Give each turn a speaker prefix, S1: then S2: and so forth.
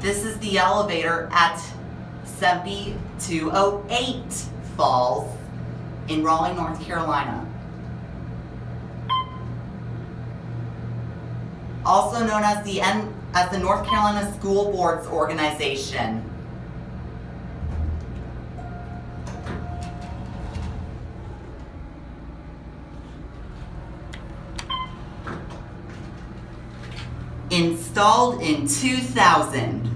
S1: This is the elevator at 7208 Falls in Raleigh, North Carolina. Also known as the North Carolina School Boards Organization. Installed in 2000.